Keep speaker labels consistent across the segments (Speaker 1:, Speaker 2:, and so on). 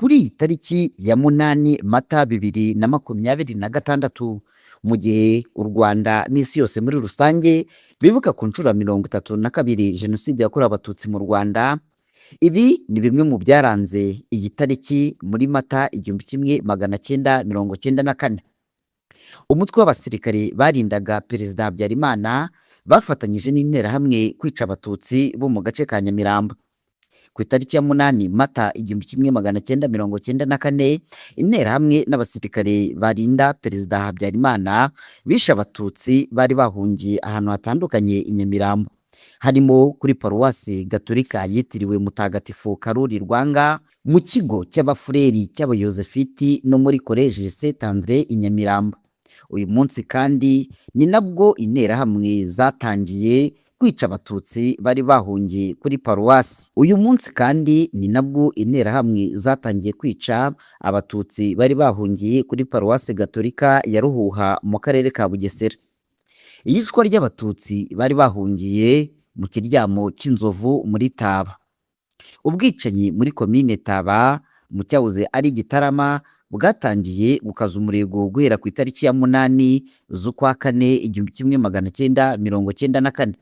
Speaker 1: kuri iyi tariki ya munani Mata 2026, mu gihe u Rwanda n'isi yose muri rusange bibuka ku nshuro ya 32 Jenoside yakorewe Abatutsi mu Rwanda. Ibi ni bimwe mu byaranze iyi tariki muri Mata 1994. Umutwe w'abasirikare barindaga Perezida Habyarimana bafatanyije n'interahamwe kwica Abatutsi bo mu gace ka Nyamirambo. Ku itariki ya munani Mata 1994, interahamwe n'abasirikare barinda Perezida Habyarimana bishe Abatutsi bari bahungiye ahantu hatandukanye i Nyamirambo, harimo kuri paruwasi gatolika yitiriwe Mutagatifu Karoli Rwanga, mu kigo cy'abafureri cy'abayozefiti no muri koleji Saint Andre i Nyamirambo. Uyu munsi kandi ni nabwo interahamwe zatangiye kwica Abatutsi bari bahungiye kuri paruwasi. Uyu munsi kandi ni nabwo interahamwe zatangiye kwica Abatutsi bari bahungiye kuri paruwasi gatolika ya Ruhuha mu karere ka Bugesera. Iyicwa ry'Abatutsi bari bahungiye mu kiryamo cy'inzovu muri Taba. Ubwicanyi muri komine Taba mu cyahoze ari Gitarama bwatangiye gukaza umurego guhera ku itariki ya munani z'ukwa kane 1994.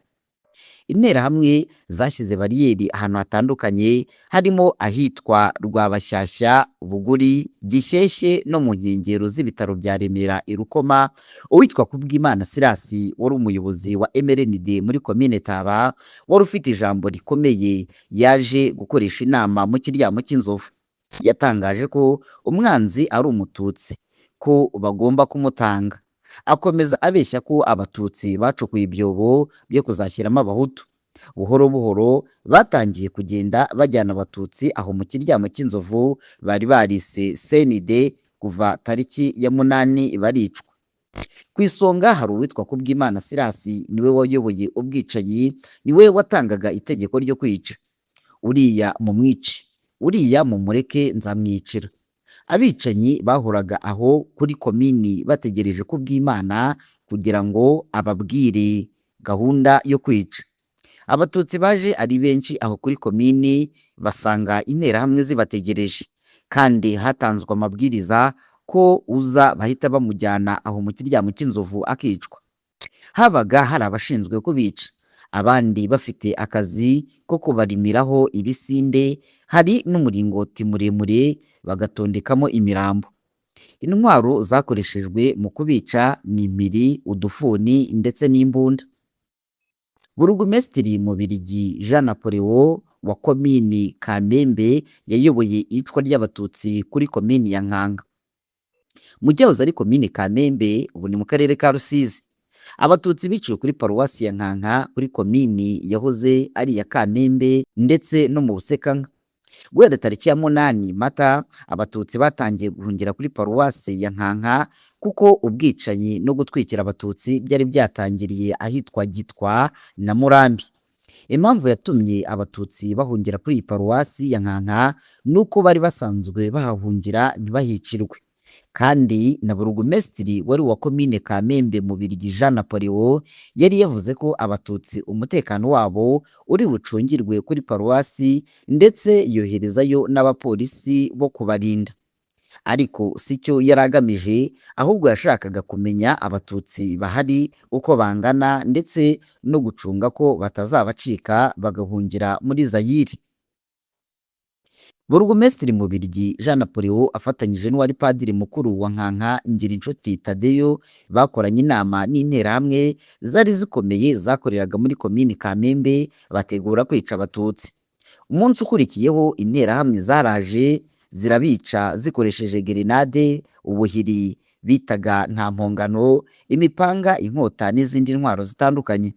Speaker 1: Interahamwe zashyize bariyeri ahantu hatandukanye, harimo ahitwa Rwabashyashya, Buguri, Gishyeshye no mu nkengero z'ibitaro bya Remera i Rukoma. Uwitwa Kubwimana Sirasi wari umuyobozi wa MRND muri komine Taba, wari ufite ijambo rikomeye, yaje gukoresha inama mu kiryamo cy'inzovu. Yatangaje ko umwanzi ari Umututsi, ko bagomba kumutanga. Akomeza abeshya ko Abatutsi bacukuye ibyobo byo kuzashyiramo Abahutu. Buhoro buhoro batangiye kugenda bajyana Abatutsi aho mu kiryamo cy'inzovu bari barise CND. Kuva tariki ya munani baricwa. Ku isonga hari uwitwa Kubwimana Sirasi, niwe wayoboye ubwicanyi, niwe watangaga itegeko ryo kwica. Uriya mumwice, uriya mumureke nzamwicira. Abicanyi bahoraga aho kuri komini bategereje Kubwimana kugira ngo ababwire gahunda yo kwica. Abatutsi baje ari benshi aho kuri komini, basanga interahamwe zibategereje, kandi hatanzwe amabwiriza ko uza bahita bamujyana aho mu kiryamo cy'inzovu akicwa. Habaga hari abashinzwe kubica, abandi bafite akazi ko kubarimiraho ibisinde, hari n'umuringoti muremure bagatondekamo imirambo. Intwaro zakoreshejwe mu kubica ni impiri, udufuni ndetse n'imbunda. Burugumesitiri Mubirigi Jean Napoleon wa komini Kamembe yayoboye iyicwa ry'Abatutsi kuri komini ya Nkanga. Mu cyahoze ari komini Kamembe, ubu ni mu karere ka Rusizi. Abatutsi biciwe kuri paruwasi ya Nkanka kuri komini yahoze ari iya Kamembe ndetse no mu Busekanka. Guhera tariki ya munani Mata, Abatutsi batangiye guhungira kuri paruwasi ya Nkanka, kuko ubwicanyi no gutwikira Abatutsi byari byatangiriye ahitwa Gitwa na Murambi. Impamvu yatumye Abatutsi bahungira kuri iyi paruwasi ya Nkanka nuko bari basanzwe bahahungira ntibahicirwe, kandi na burugumesitiri wari wa komine Kamembe Mubirigi Jean Napoleon yari yavuze ko Abatutsi umutekano wabo uri bucungirwe kuri paruwasi, ndetse yoherezayo n'abapolisi bo kubarinda. Ariko si cyo yari agamije, ahubwo yashakaga kumenya Abatutsi bahari uko bangana, ndetse no gucunga ko batazabacika bagahungira muri Zayiri. Burugumesitiri Mubirigi Jean Napoleon afatanyije n'uwari padiri mukuru wa Nkanka Ngirinshuti Tadeyo bakoranye inama n'interahamwe zari zikomeye zakoreraga muri komini Kamembe, bategura kwica Abatutsi. Umunsi ukurikiyeho interahamwe zaraje zirabica zikoresheje gerenade, ubuhiri bitaga nta mpongano, imipanga, inkota n'izindi ntwaro zitandukanye.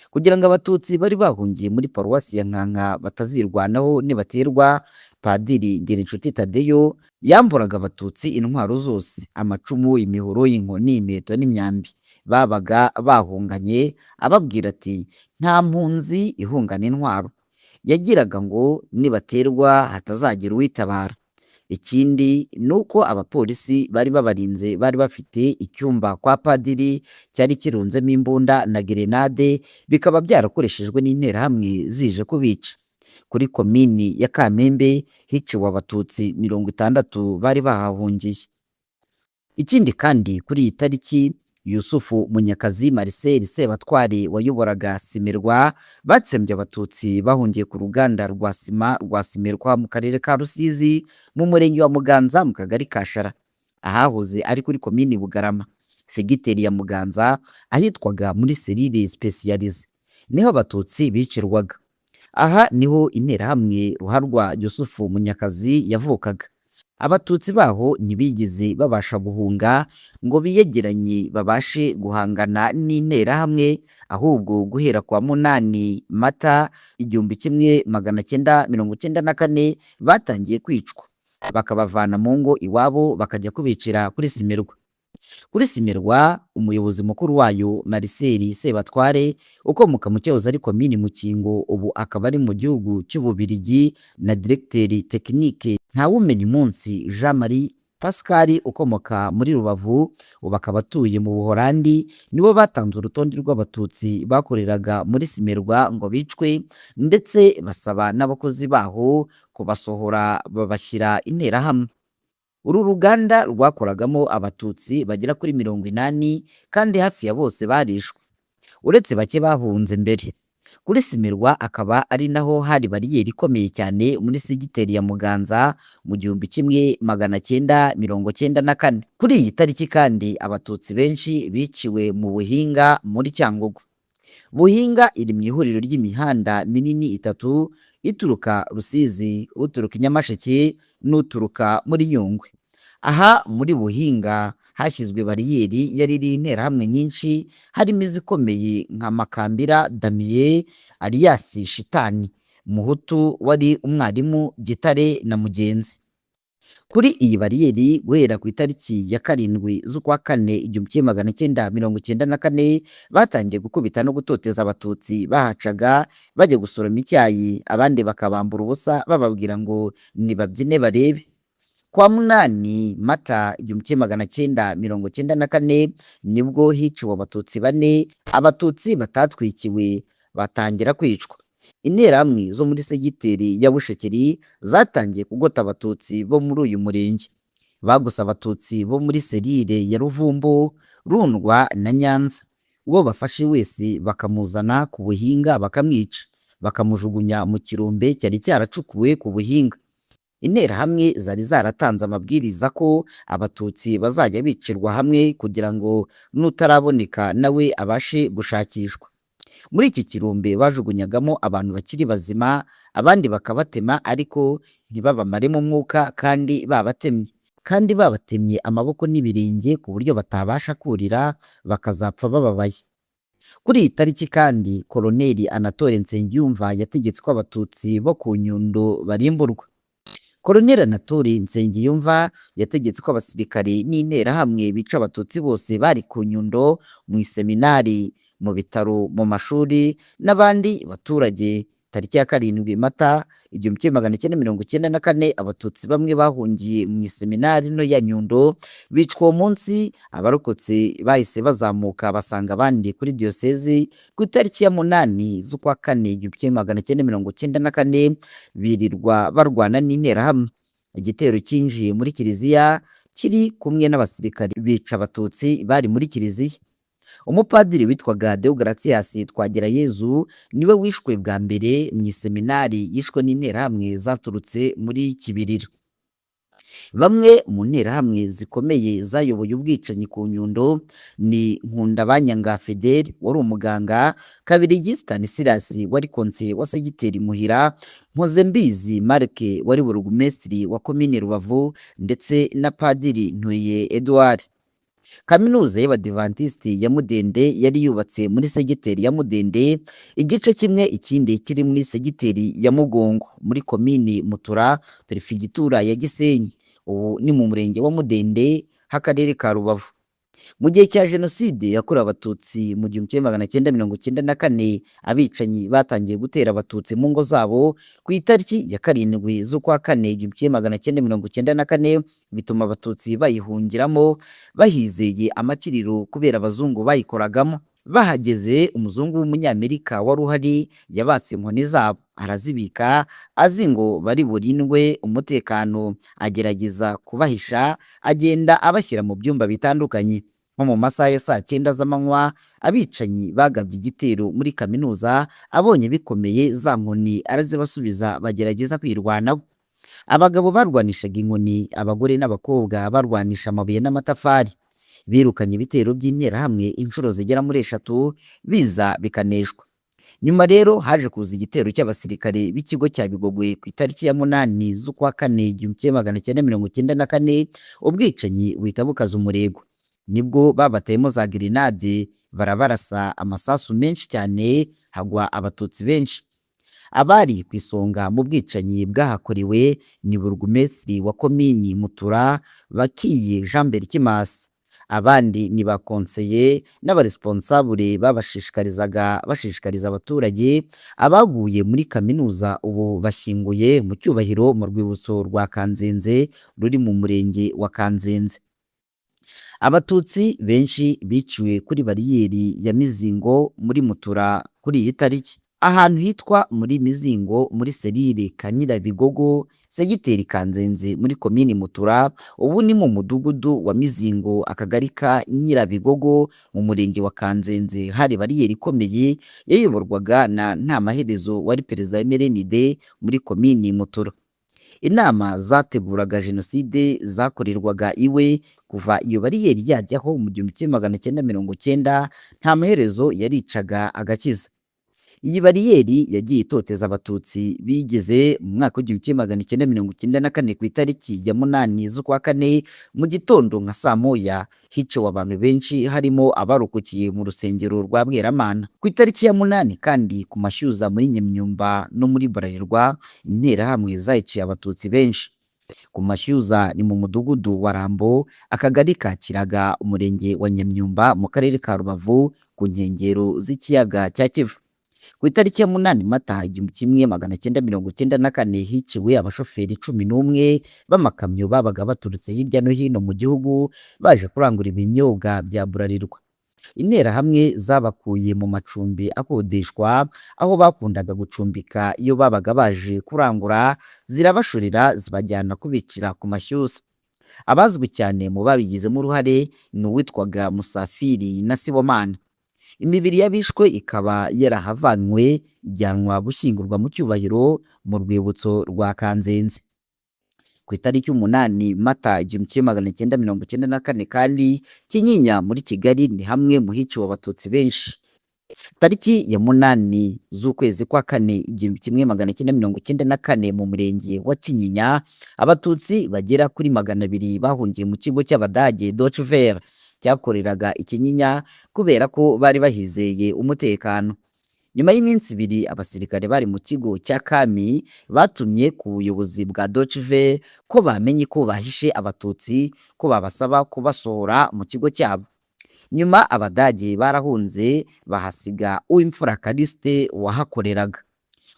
Speaker 1: Kugira ngo Abatutsi bari bahungiye muri paruwasi ya Nkanka batazirwanaho nibaterwa, Padiri Ngirinshuti Tadeyo yamburaga Abatutsi intwaro zose, amacumu, imihoro, inkoni, imiheto n'imyambi babaga bahunganye, ababwira ati nta mpunzi ihungana intwaro. Yagiraga ngo nibaterwa hatazagira uwitabara. Ikindi nuko abapolisi bari babarinze bari bafite icyumba kwa padiri cyari kirunzemo imbunda na gerenade, bikaba byarakoreshejwe n'interahamwe zije kubica. Kuri komini ya Kamembe hiciwe abatutsi 60 bari bahahungiye. Ikindi kandi kuri iyi tariki Yusufu Munyakazi Marcel Sebatware wayoboraga Simerwa batsembye abatutsi bahungiye ku ruganda rwa sima rwa Simerwa mu karere ka Rusizi mu murenge wa Muganza mu kagari ka Shara, ahahoze ari kuri komini Bugarama, segiteri ya Muganza, ahitwaga muri selire spécialisée niho abatutsi bicirwaga. Aha niho interahamwe ruharwa Yusufu Munyakazi yavukaga. Abatutsi baho ntibigeze babasha guhunga ngo biyegeranye babashe guhangana n'interahamwe, ahubwo guhera kwa 8 Mata 1994 batangiye kwicwa, bakabavana mu ngo iwabo bakajya kubicira kuri Simerwa. Kuri Simerwa umuyobozi mukuru wayo Marcel Sebatware ukomoka mu cyahoze ari komini Mukingo ubu akaba ari mu gihugu cy'Ububirigi na directeur technique Ntawumenyimunsi Jean Marie Pascal ukomoka muri Rubavu ubu akaba atuye mu Buholandi, nibo batanze urutonde rw'abatutsi bakoreraga muri Simerwa ngo bicwe, ndetse basaba n'abakozi baho kubasohora babashyira interahamwe. Uru ruganda rwakoragamo abatutsi bagera kuri 80 kandi hafi ya bose barishwe, uretse bake bahunze mbere. Kuri Simerwa akaba ari naho hari bariyeri ikomeye cyane muri segiteri ya Muganza mu 1994. Kuri iyi tariki kandi abatutsi benshi biciwe mu Buhinga muri Cyangugu. Buhinga iri mu ihuriro ry'imihanda minini itatu ituruka Rusizi, uturuka Nyamasheke n'uturuka muri Nyungwe. Aha muri Buhinga hashyizwe bariyeri yari iri interahamwe nyinshi, harimo izikomeye nka Makambira Damien alias Shitani, Muhutu wari umwarimu, Gitare na Mugenzi. Kuri iyi bariyeri guhera ku itariki ya 7 z'ukwa 4 1994 batangiye gukubita no gutoteza abatutsi bahacaga bajya gusoroma icyayi, abandi bakabambura ubusa bababwira ngo nibabyine barebe. Kwa 8 Mata 1994 nibwo hiciwe abatutsi 4, abatutsi batatwikiwe batangira kwicwa. Interahamwe zo muri segiteri ya Bushekeri zatangiye kugota abatutsi bo muri uyu murenge, bagusa abatutsi bo muri selire ya Ruvumbo, Rundwa na Nyanza. Uwo bafashe wese bakamuzana ku Buhinga bakamwica, bakamujugunya mu kirombe cyari cyaracukuwe ku Buhinga. Interahamwe zari zaratanze amabwiriza ko abatutsi bazajya bicirwa hamwe kugira ngo nutaraboneka nawe abashe gushakishwa. Muri iki kirombe bajugunyagamo abantu bakiri bazima, abandi bakabatema ariko ntibabamaremo umwuka kandi babatemye amaboko n'ibirenge ku buryo batabasha kurira bakazapfa bababaye. Kuri iyi tariki kandi Koloneli Anatole Nsengiyumva yategetse ko abatutsi bo ku Nyundo barimburwa. Koloneli Anatole Nsengiyumva yategetse ko abasirikare n'interahamwe bica abatutsi bose bari ku Nyundo, mu iseminari, mu bitaro, mu mashuri n'abandi baturage. Tariki ya 7 Mata 1994 abatutsi bamwe bahungiye mu iseminari no ya Nyundo bicwa uwo munsi. Abarokotse bahise bazamuka basanga abandi kuri diyosezi. Ku itariki ya 8 z'ukwa 4 1994 birirwa barwana n'interahamwe. Igitero cyinjiye muri kiliziya kiri kumwe n'abasirikare bica abatutsi bari muri kiliziya. Umupadiri witwaga Deogratias Twagirayezu niwe wishwe bwa mbere mu iseminari, yishwe n'interahamwe zaturutse muri Kibiriro. Bamwe mu nterahamwe zikomeye zayoboye ubwicanyi ku Nyundo ni Nkundabanyanga Fidel wari umuganga, Kabirigi Stanislas wari konse wa segiteri Muhira, Mpozembizi Marc wari burugumesitiri wa komine Rubavu, ndetse na Padiri Ntuye Edouard. Kaminuza y'Abadivantisti ya Mudende yari yubatse muri segiteri ya Mudende, igice kimwe ikindi kiri muri segiteri ya Mugongo muri komini Mutura, perifigitura ya Gisenyi, ubu ni mu murenge wa Mudende h'akarere ka Rubavu. Mu gihe cya Jenoside yakorewe abatutsi mu 1994 abicanyi batangiye gutera abatutsi mu ngo zabo ku itariki ya 7 z'ukwa 4 1994, bituma abatutsi bayihungiramo bahizeye amakiriro kubera abazungu bayikoragamo. Bahageze umuzungu w'umunyamerika wari uhari yabatse inkoni zabo arazibika azi ngo bari burindwe umutekano, agerageza kubahisha agenda abashyira mu byumba bitandukanye. Nko mu masaha ya saa cyenda z'amanywa abicanyi bagabye igitero muri kaminuza, abonye bikomeye za nkoni arazibasubiza bagerageza kwirwanaho. Abagabo barwanishaga inkoni, abagore n'abakobwa barwanisha amabuye n'amatafari. Birukanye ibitero by'interahamwe inshuro zigera muri eshatu biza bikaneshwa. Nyuma rero haje kuza igitero cy'abasirikare b'ikigo cya Bigogwe ku itariki ya 8 z'ukwa kane 1994, ubwicanyi buhita bukaza umurego. Nibwo babateyemo za grenade barabarasa amasasu menshi cyane, hagwa abatutsi benshi. Abari ku isonga mu bwicanyi bwahakorewe ni burugumesitiri wa komini Mutura Bakiye Jean Berkimas. Abandi ni ba konseye n'abaresponsabule bashishikariza abaturage. Abaguye muri kaminuza ubu bashyinguye mu cyubahiro mu rwibutso rwa Kanzenze ruri mu murenge wa Kanzenze. Abatutsi benshi biciwe kuri bariyeri ya Mizingo muri Mutura kuri iyi tariki. Ahantu hitwa muri Mizingo muri serire ka Nyirabigogo, segiteri Kanzenze muri komini Mutura, ubu ni mu mudugudu wa Mizingo, akagari ka Nyirabigogo mu murenge wa Kanzenze. Hari bariyeri ikomeye yayoborwaga na Ntamaherezo wari perezida wa MRND muri komini Mutura. Inama zateguraga jenoside zakorerwaga iwe. Kuva iyo bariyeri yajyaho mu 1990, Ntamaherezo yaricaga agakiza. Iyi bariyeri yagiye itoteza abatutsi bigeze mu mwaka w'1994 ku itariki ya 8 z'ukwa kane mu gitondo nka saa moya, hiciwe abantu benshi harimo abarokokiye mu rusengero rwa Bweramana. Ku itariki ya 8 kandi ku Mashyuza muri Nyamyumba no muri Bralirwa, interahamwe zahiciye abatutsi benshi. Ku Mashyuza ni mu mudugudu wa Rambo, akagari ka Kiraga, umurenge wa Nyamyumba mu karere ka Rubavu, ku nkengero z'ikiyaga cya Kivu. Ku itariki ya 8 Mata 1994 hiciwe abashoferi 11 b'amakamyo babaga baturutse hirya no hino mu gihugu baje kurangura ibinyobwa bya Bralirwa. Interahamwe zabakuye mu macumbi akodeshwa aho bakundaga gucumbika iyo babaga baje kurangura, zirabashorera zibajyana kubicira ku Mashyuza. Abazwi cyane mu babigizemo uruhare ni uwitwaga Musafiri na Sibomana. Imibiri y'abishwe ikaba yarahavanywe ijyanwa gushyingurwa mu cyubahiro mu rwibutso rwa Kanzenze. Ku itariki 8 Mata 1994 kandi Kinyinya muri Kigali ni hamwe mu hiciwe abatutsi benshi. Tariki ya 8 z'ukwezi kwa kane 1994 mu murenge wa Kinyinya, abatutsi bagera kuri 200 bahungiye mu kigo cy'Abadage Deutsche Welle cyakoreraga Ikinyinya kubera ko bari bahizeye umutekano. Nyuma y'iminsi 2 abasirikare bari mu kigo cya Kami batumye ku buyobozi bwa Deutsche Welle ko bamenye ko bahishe abatutsi, ko babasaba kubasohora mu kigo cyabo. Nyuma Abadage barahunze bahasiga Uwimfura Callixte wahakoreraga.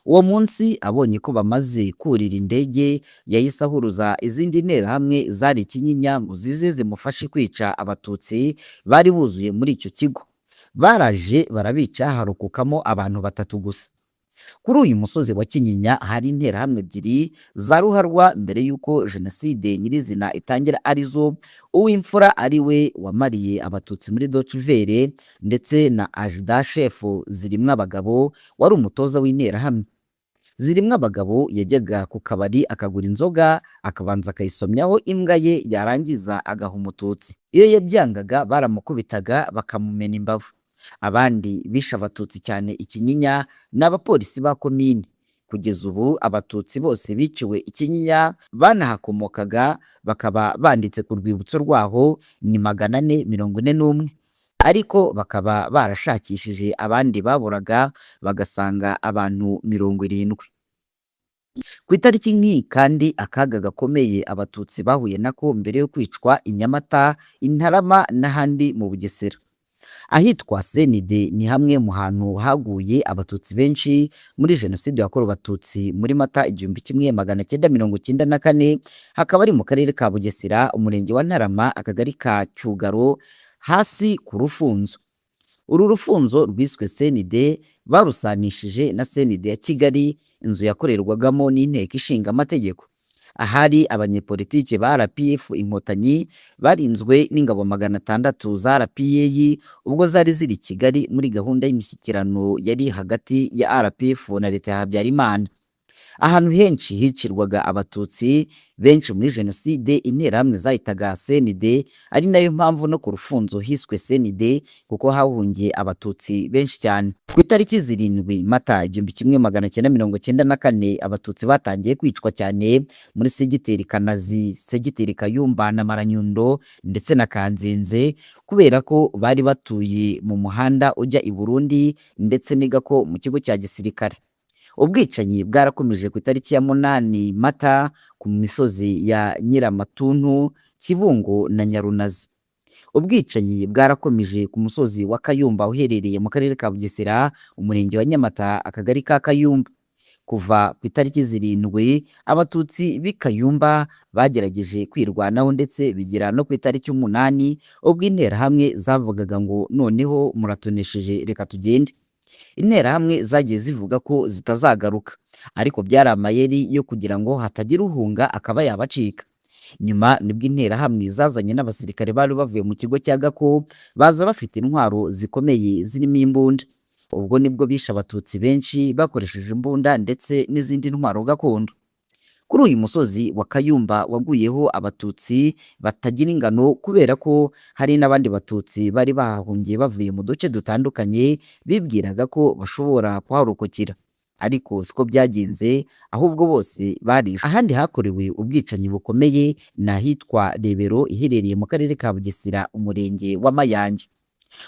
Speaker 1: Uwo munsi abonye ko bamaze kurira indege, yahise ahuruza izindi nterahamwe zari Kinyinya ngo zize zimufashe kwica abatutsi bari buzuye muri icyo kigo. Baraje barabica, harokokamo abantu 3 gusa. Kuri uyu musozi wa Kinyinya hari interahamwe 2 za Ruharwa mbere y'uko jenoside nyirizina itangira, arizo Uwimfura ariwe wamariye abatutsi muri Deutsche Welle, ndetse na Ajda Chef Zirimwabagabo wari umutoza w'interahamwe. Zirimwabagabo yajyaga ku kabari akagura inzoga akabanza akayisomyaho imbwa ye, yarangiza agaha umututsi. Iyo yabyangaga baramukubitaga bakamumena imbavu. Abandi bishe abatutsi cyane Ikinyinya n'abapolisi ba komine. Kugeza ubu abatutsi bose biciwe Ikinyinya banahakomokaga bakaba banditse ku rwibutso rwaho ni 441, ariko bakaba barashakishije abandi baburaga bagasanga abantu 70. Ku itariki nk'iyi kandi akaga gakomeye abatutsi bahuye nako mbere yo kwicwa i Nyamata, i Ntarama n'ahandi mu Bugesera. Ahitwa Senide ni hamwe mu hantu haguye abatutsi benshi muri jenoside yakorewe abatutsi muri Mata 1994, hakaba ari mu karere ka Bugesera, umurenge wa Ntarama, akagari ka Cyugaro, hasi ku Rufunzo. Uru rufunzo rwiswe CND barusanishije na CND ya Kigali, inzu yakorerwagamo n'inteko ishinga amategeko. Ahari abanyepolitike ba RPF Inkotanyi barinzwe n'ingabo 600 za RPA ubwo zari ziri Kigali muri gahunda y'imishyikirano yari hagati ya RPF na leta ya Habyarimana. Ahantu henshi hicirwaga abatutsi benshi muri jenoside, interahamwe zahitaga CND, ari nayo mpamvu no ku rufunzo hiswe CND kuko hahungiye abatutsi benshi cyane. Ku itariki 7 Mata 1994 abatutsi batangiye kwicwa cyane muri segiteri Kanazi, segiteri Kayumba na Maranyundo ndetse na Kanzenze, kubera ko bari batuye mu muhanda ujya i Burundi ndetse n'igako mu kigo cya gisirikare. Ubwicanyi bwarakomeje ku itariki ya 8 Mata ku misozi ya Nyiramatuntu, Kibungo na Nyarunazi. Ubwicanyi bwarakomeje ku musozi wa Kayumba uherereye mu karere ka Bugesera, umurenge wa Nyamata, akagari ka Kayumba. Kuva ku itariki 7 abatutsi b'i Kayumba bagerageje kwirwanaho ndetse bigera no ku itariki 8 ubwo interahamwe zavugaga ngo noneho muratonesheje reka tugende. Interahamwe zagiye zivuga ko zitazagaruka, ariko byari amayeri yo kugira ngo hatagira uhunga akaba yabacika. Nyuma nibwo interahamwe zazanye n'abasirikare bari bavuye mu kigo cya Gako, baza bafite intwaro zikomeye zirimo imbunda. Ubwo nibwo bishe abatutsi benshi bakoresheje imbunda ndetse n'izindi ntwaro gakondo. Kuri uyu musozi wa Kayumba waguyeho abatutsi batagira ingano, kubera ko hari n'abandi batutsi bari bahahungiye bavuye mu duce dutandukanye, bibwiraga ko bashobora kuharokokera, ariko siko byagenze, ahubwo bose barishwe. Ahandi hakorewe ubwicanyi bukomeye ni ahitwa Rebero, iherereye mu karere ka Bugesera, umurenge wa Mayange.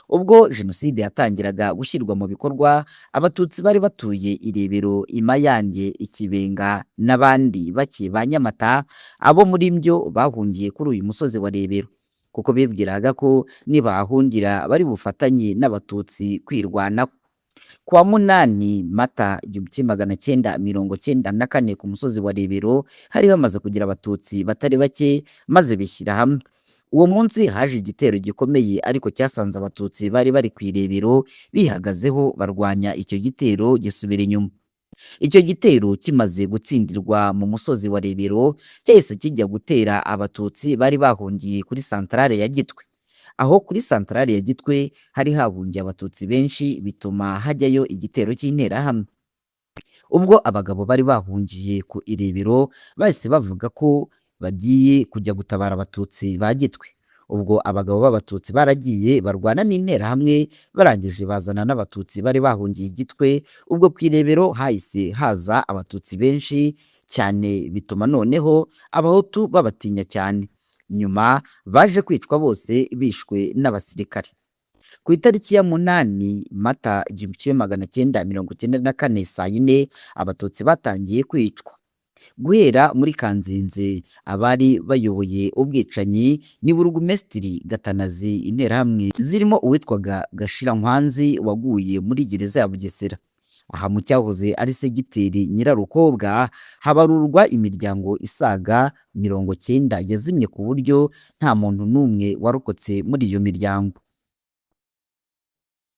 Speaker 1: Ubwo jenoside yatangiraga gushyirwa mu bikorwa, abatutsi bari batuye i Rebero, i Mayange, i Kibenga n'abandi bake ba Nyamata, abo muri byo bahungiye kuri uyu musozi wa Rebero, kuko bibwiraga ko nibahungira bari bufatanye n'abatutsi kwirwanaho. Kuwa 8 Mata 1994 ku musozi wa Rebero hari hamaze kugira abatutsi batari bake maze bishyira hamwe. Uwo munsi haje igitero gikomeye, ariko cyasanze abatutsi bari bari ku Rebero bihagazeho barwanya icyo gitero gisubira inyuma. Icyo gitero kimaze gutsindirwa mu musozi wa Rebero, cyahise kijya gutera abatutsi bari bahungiye kuri santarare ya Gitwe. Aho kuri santarare ya Gitwe hari hahungiye abatutsi benshi, bituma hajyayo igitero cy'interahamwe. Ubwo abagabo bari bahungiye ku Rebero bahise bavuga ko bagiye kujya gutabara abatutsi ba Gitwe. Ubwo abagabo b'abatutsi baragiye barwana n'interahamwe, barangije bazana n'abatutsi bari bahungiye Gitwe. Ubwo ku Rebero hahise haza abatutsi benshi cyane, bituma noneho abahutu babatinya cyane. Nyuma baje kwicwa bose bishwe n'abasirikare. Ku itariki ya 8 Mata 1994 saa 4 abatutsi batangiye kwicwa. Guhera muri Kanzenze, abari bayoboye ubwicanyi ni Burugumesitiri Gatanazi, interahamwe zirimo uwitwaga Gashirankwanzi waguye muri gereza ya Bugesera. Aha mu cyahoze ari segiteri Nyirarukobwa habarurwa imiryango isaga 90 yazimye, ku buryo nta muntu n'umwe warokotse muri iyo miryango.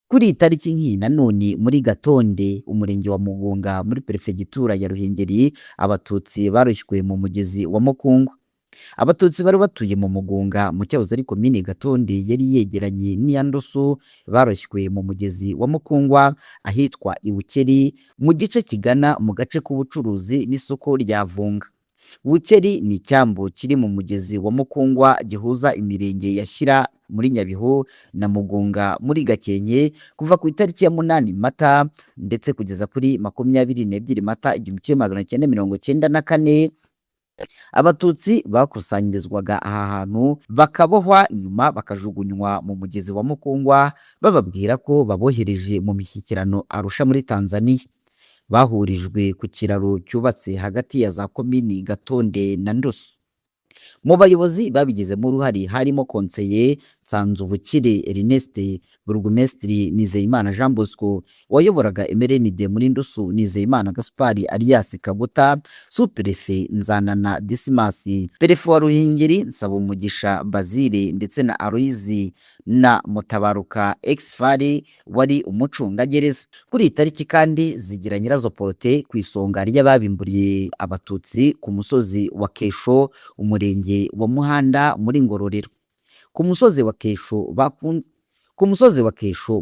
Speaker 1: Kuri itariki nk'iyi nanone muri Gatonde, umurenge wa Mugunga muri perefegitura ya Ruhengeri, abatutsi baroshywe mu mugezi wa Mukungwa. Abatutsi bari batuye mu Mugunga mu cyahoze ari komine Gatonde yari yegeranye n'iya Ndoso, baroshywe mu mugezi wa Mukungwa ahitwa Ibukeri, mu gice kigana mu gace k'ubucuruzi n'isoko rya Vunga. Bukeri ni icyambu kiri mu mugezi wa Mukungwa gihuza imirenge ya Shyira muri Nyabihu na Mugunga muri Gakenke. Kuva ku itariki ya 8 Mata ndetse kugeza kuri 22 Mata 1994 abatutsi bakusanyirizwaga aha hantu bakabohwa, nyuma bakajugunywa mu mugezi wa Mukungwa, bababwira ko babohereje mu mishyikirano Arusha muri Tanzania. Bahurijwe ku kiraro cyubatse hagati ya za komini Gatonde na Ndoso. Mu bayobozi babigizemo uruhare harimo konseye Nsanzubukire Ernest, Burugumesitiri Nizeyimana Jean Bosco, wayoboraga MRND muri Ndoso Nizeyimana Gaspari alias Kaguta, Superefe Nzanana Dismas, Perefe wa Ruhengeri Nsabumugisha Bazile ndetse na Aloyizi na Mutabaruka Exfari wari umucungagereza. Kuri iyi tariki kandi zigira nyirazo Protais ku isonga ry'ababimburiye abatutsi ku musozi wa Kesho, umurenge wa Muhanda muri Ngororero. Ku musozi wa Kesho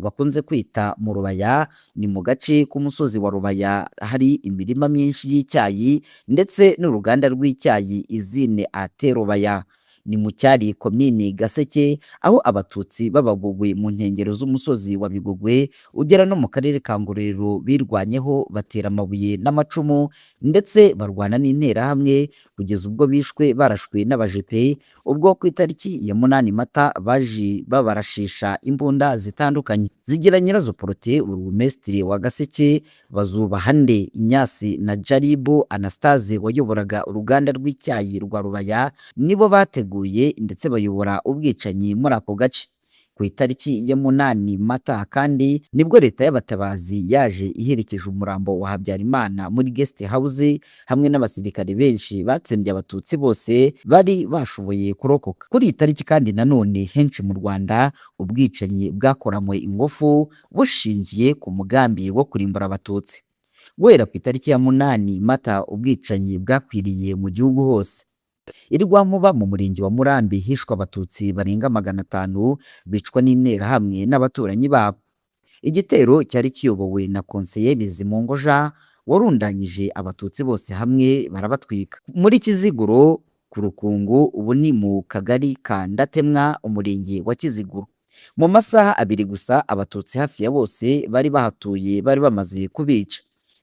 Speaker 1: bakunze kwita mu Rubaya, ni mu gace k'umusozi wa Rubaya hari imirima myinshi y'icyayi ndetse n'uruganda rw'icyayi Usine AT Rubaya. Ni mu cyari komini Gaseke, aho abatutsi b'Abagogwe mu nkengero z'umusozi wa Bigogwe ugera no mu karere ka Ngororero birwanyeho batera amabuye n'amacumu ndetse barwana n'interahamwe kugeza ubwo bishwe barashwe n'abajepe, ubwo ku itariki ya 8 Mata baje babarashisha imbunda zitandukanye. Zigira nyirazo Protais burugumesitiri wa Gaseke, Bazubahande Inyasi na Jaribu Anastase wayoboraga uruganda rw'icyayi rwa Rubaya nibo bateguye ndetse bayobora ubwicanyi muri ako gace. Ku itariki ya 8 Mata kandi nibwo leta y'abatabazi yaje iherekeje umurambo wa Habyarimana muri guest house hamwe n'abasirikare benshi batsembye abatutsi bose bari bashoboye kurokoka. Kuri iyi tariki kandi nanone henshi mu Rwanda ubwicanyi bwakoranywe ingufu bushingiye ku mugambi wo kurimbura abatutsi. Guhera ku itariki ya 8 Mata ubwicanyi bwakwiriye mu gihugu hose. I Rwamuba mu murenge wa Murambi hishwe abatutsi barenga 500 bicwa n'interahamwe n'abaturanyi babo. Igitero cyari kiyobowe na Konseye Bizimungu Jean warundanyije abatutsi bose hamwe barabatwika. Muri Kiziguro ku Rukungu, ubu ni mu kagari ka Ndatemwa umurenge wa Kiziguro. Mu masaha 2 gusa abatutsi hafi ya bose bari bahatuye bari bamaze kubica.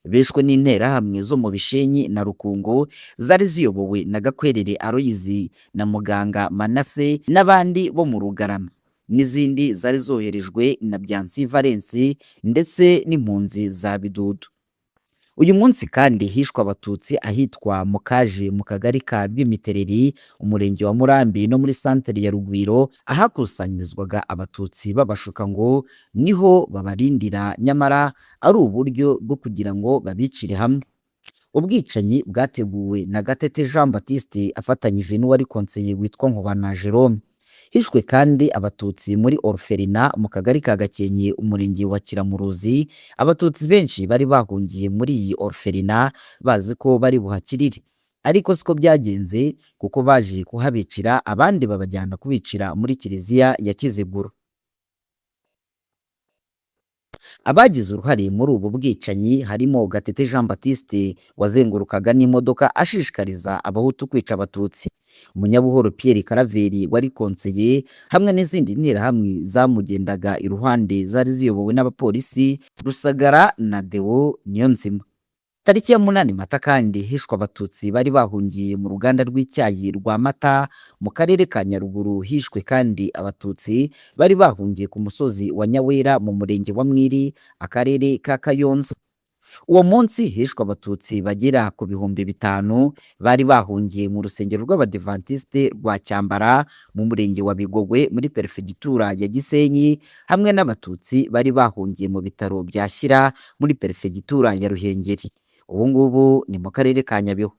Speaker 1: Bishwe n'interahamwe zo mu Bishenyi na Rukungu zari ziyobowe na Gakwerere Aloyizi na Muganga Manase n'abandi bo mu Rugarama, n'izindi zari zoherejwe na Byansi Valens ndetse n'impunzi za Bidudu. Uyu munsi kandi hishwe abatutsi ahitwa Mukaje mu kagari ka Rwimitereri umurenge wa Murambi no muri santere ya Rugwiro, ahakusanyirizwaga abatutsi babashuka ngo niho babarindira, nyamara ari uburyo bwo kugira ngo babicire hamwe. Ubwicanyi bwateguwe na Gatete Jean Baptiste afatanyije n'uwari konseye witwa Nkubana Jerome. Hishwe kandi abatutsi muri Orphelina mu kagari ka Gakenke umurenge wa Kiramuruzi. Abatutsi benshi bari bahungiye muri iyi Orphelina bazi ko bari buhakirire, ariko siko byagenze kuko baje kuhabicira abandi babajyana kubicira muri kiliziya ya Kiziguro. Abagize uruhare muri ubu bwicanyi harimo Gatete Jean Baptiste wazengurukaga n'imodoka ashishikariza abahutu kwica abatutsi, Munyabuhoro Pierre Karaveri wari konseye hamwe n'izindi nterahamwe zamugendaga iruhande zari ziyobowe n'abapolisi Rusagara na Deo Niyonzima. Tariki ya 8 Mata kandi hishwe abatutsi bari bahungiye mu ruganda rw'icyayi rwa Mata mu karere ka Nyaruguru. Hishwe kandi abatutsi bari bahungiye ku musozi wa Nyawera mu murenge wa Mwiri akarere ka Kayonza. Uwo munsi hishwe abatutsi bagera ku 5,000 bari bahungiye mu rusengero rw'Abadiventiste rwa Cyambara mu murenge wa Bigogwe muri perefegitura ya Gisenyi, hamwe n'abatutsi bari bahungiye mu bitaro bya Shyira muri perefegitura ya Ruhengeri. Ubu ngubu ni mu karere ka Nyabihu.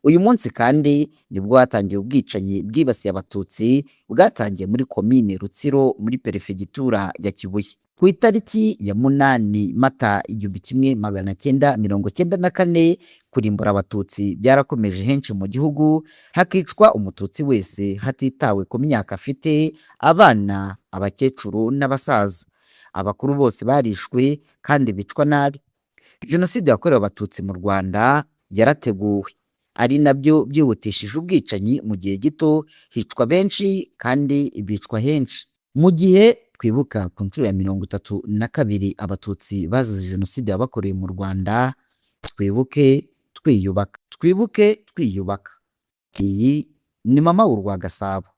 Speaker 1: Uyu munsi kandi nibwo hatangiye ubwicanyi bwibasiye abatutsi bwatangiye muri komine Rutsiro muri perefegitura ya Kibuye. Ku itariki ya 8 Mata 1994 kurimbura abatutsi byarakomeje henshi mu gihugu, hakicwa umututsi wese hatitawe ku myaka afite, abana, abakecuru n'abasaza. Abakuru bose barishwe kandi bicwa nabi. Jenoside yakorewe abatutsi mu Rwanda yarateguwe, ari nabyo byihutishije ubwicanyi mu gihe gito, hicwa benshi kandi bicwa henshi. Mu gihe twibuka ku nshuro ya 32 abatutsi bazize Jenoside yabakorewe mu Rwanda, twibuke twiyubaka. Iyi ni Mama w'u Rwagasabo.